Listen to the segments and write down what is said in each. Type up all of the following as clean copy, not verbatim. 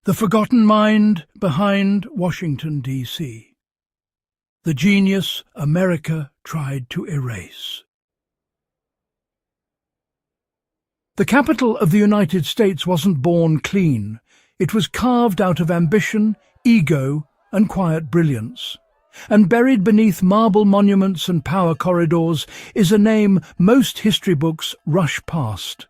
The forgotten mind behind Washington, D.C. The genius America tried to erase. The capital of the United States wasn't born clean. It was carved out of ambition, ego, and quiet brilliance. And buried beneath marble monuments and power corridors is a name most history books rush past.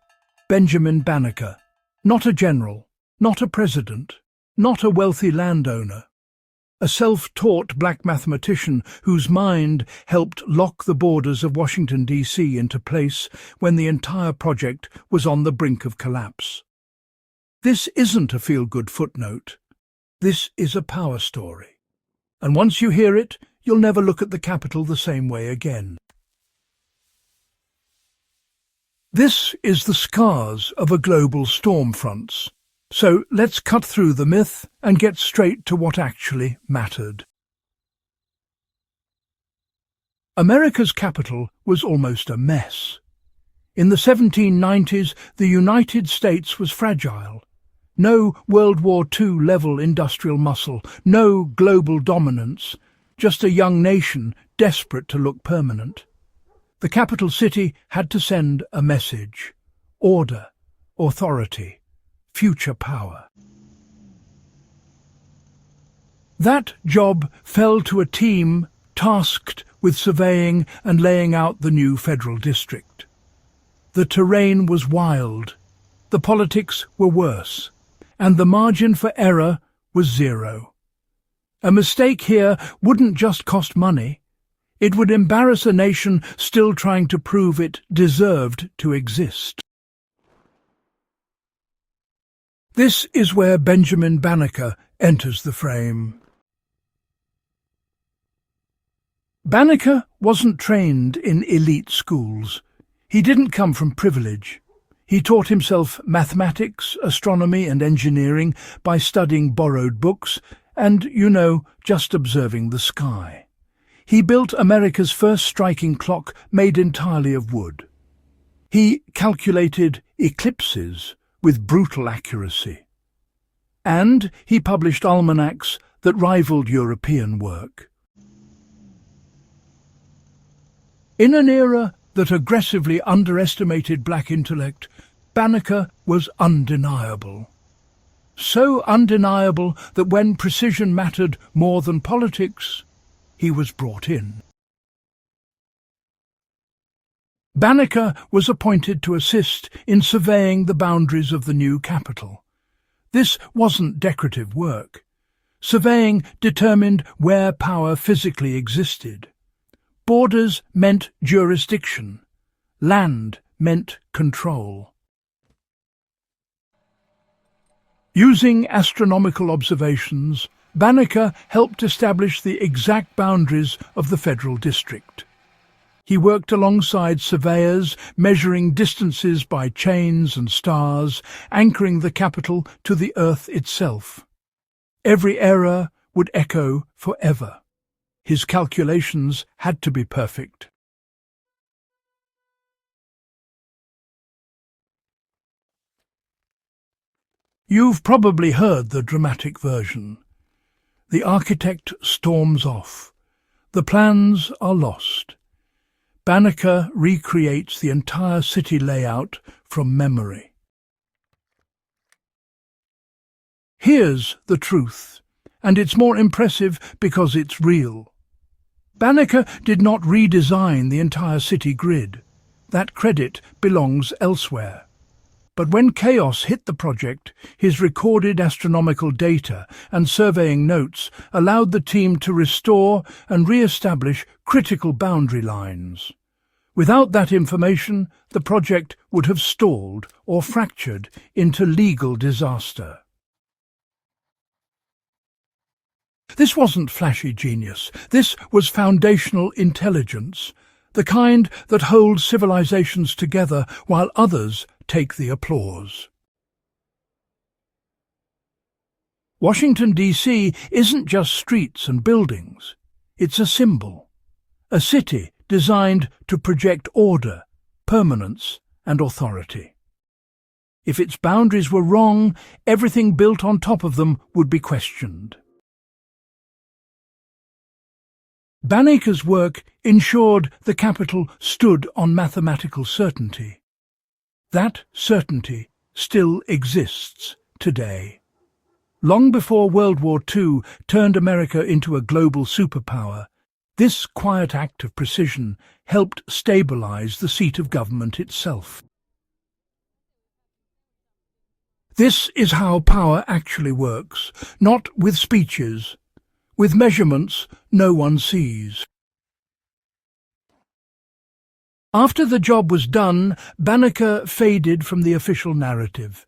Benjamin Banneker. Not a general, not a president, not a wealthy landowner. A self-taught black mathematician whose mind helped lock the borders of Washington, D.C. into place when the entire project was on the brink of collapse. This isn't a feel-good footnote. This is a power story. And once you hear it, you'll never look at the capital the same way again. This is the scars of a global storm fronts. So let's cut through the myth and get straight to what actually mattered. America's capital was almost a mess. In the 1790s, the United States was fragile. No World War II-level industrial muscle, no global dominance, just a young nation desperate to look permanent. The capital city had to send a message: order, authority, future power. That job fell to a team tasked with surveying and laying out the new federal district. The terrain was wild, the politics were worse, and the margin for error was zero. A mistake here wouldn't just cost money. It would embarrass a nation still trying to prove it deserved to exist. This is where Benjamin Banneker enters the frame. Banneker wasn't trained in elite schools. He didn't come from privilege. He taught himself mathematics, astronomy and engineering by studying borrowed books and, just observing the sky. He built America's first striking clock made entirely of wood. He calculated eclipses with brutal accuracy. And he published almanacs that rivaled European work. In an era that aggressively underestimated black intellect, Banneker was undeniable. So undeniable that when precision mattered more than politics, he was brought in. Banneker was appointed to assist in surveying the boundaries of the new capital. This wasn't decorative work. Surveying determined where power physically existed. Borders meant jurisdiction. Land meant control. Using astronomical observations, Banneker helped establish the exact boundaries of the federal district. He worked alongside surveyors, measuring distances by chains and stars, anchoring the capital to the Earth itself. Every error would echo forever. His calculations had to be perfect. You've probably heard the dramatic version. The architect storms off. The plans are lost. Banneker recreates the entire city layout from memory. Here's the truth, and it's more impressive because it's real. Banneker did not redesign the entire city grid. That credit belongs elsewhere. But when chaos hit the project, his recorded astronomical data and surveying notes allowed the team to restore and re-establish critical boundary lines. Without that information, the project would have stalled or fractured into legal disaster. This wasn't flashy genius. This was foundational intelligence, the kind that holds civilizations together while others take the applause. Washington, D.C. isn't just streets and buildings. It's a symbol, a city designed to project order, permanence, and authority. If its boundaries were wrong, everything built on top of them would be questioned. Banneker's work ensured the capital stood on mathematical certainty. That certainty still exists today. Long before World War II turned America into a global superpower, this quiet act of precision helped stabilize the seat of government itself. This is how power actually works, not with speeches, with measurements no one sees. After the job was done, Banneker faded from the official narrative.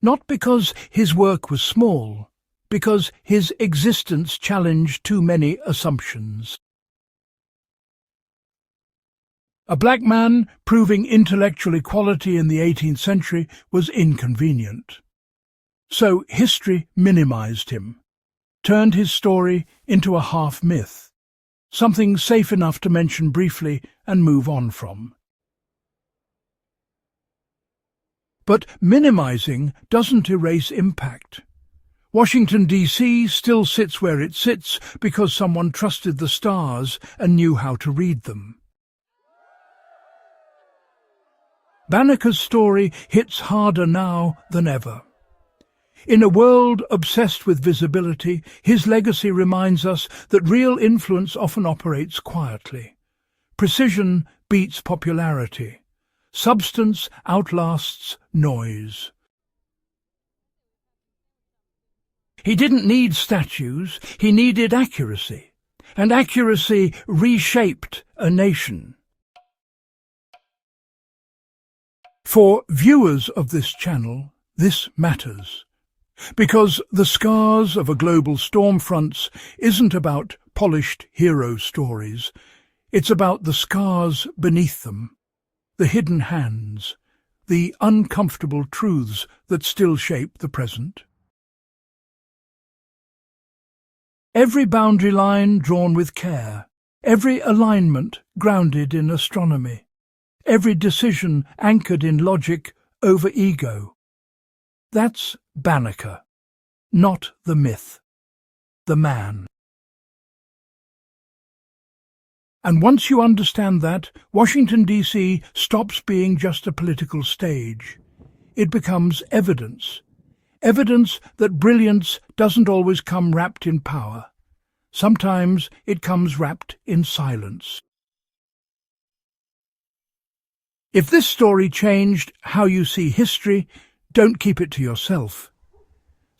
Not because his work was small, because his existence challenged too many assumptions. A black man proving intellectual equality in the 18th century was inconvenient. So history minimized him, turned his story into a half-myth, something safe enough to mention briefly and move on from. But minimizing doesn't erase impact. Washington, D.C. still sits where it sits because someone trusted the stars and knew how to read them. Banneker's story hits harder now than ever. In a world obsessed with visibility, his legacy reminds us that real influence often operates quietly. Precision beats popularity. Substance outlasts noise. He didn't need statues, he needed accuracy, and accuracy reshaped a nation. For viewers of this channel, this matters, because the scars of a global storm fronts isn't about polished hero stories, it's about the scars beneath them. The hidden hands, the uncomfortable truths that still shape the present. Every boundary line drawn with care, every alignment grounded in astronomy, every decision anchored in logic over ego. That's Banneker, not the myth, the man. And once you understand that, Washington, D.C. stops being just a political stage. It becomes evidence. Evidence that brilliance doesn't always come wrapped in power. Sometimes it comes wrapped in silence. If this story changed how you see history, don't keep it to yourself.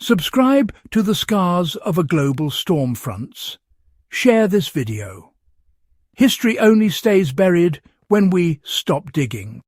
Subscribe to The Scars of a Global Storm Fronts. Share this video. History only stays buried when we stop digging.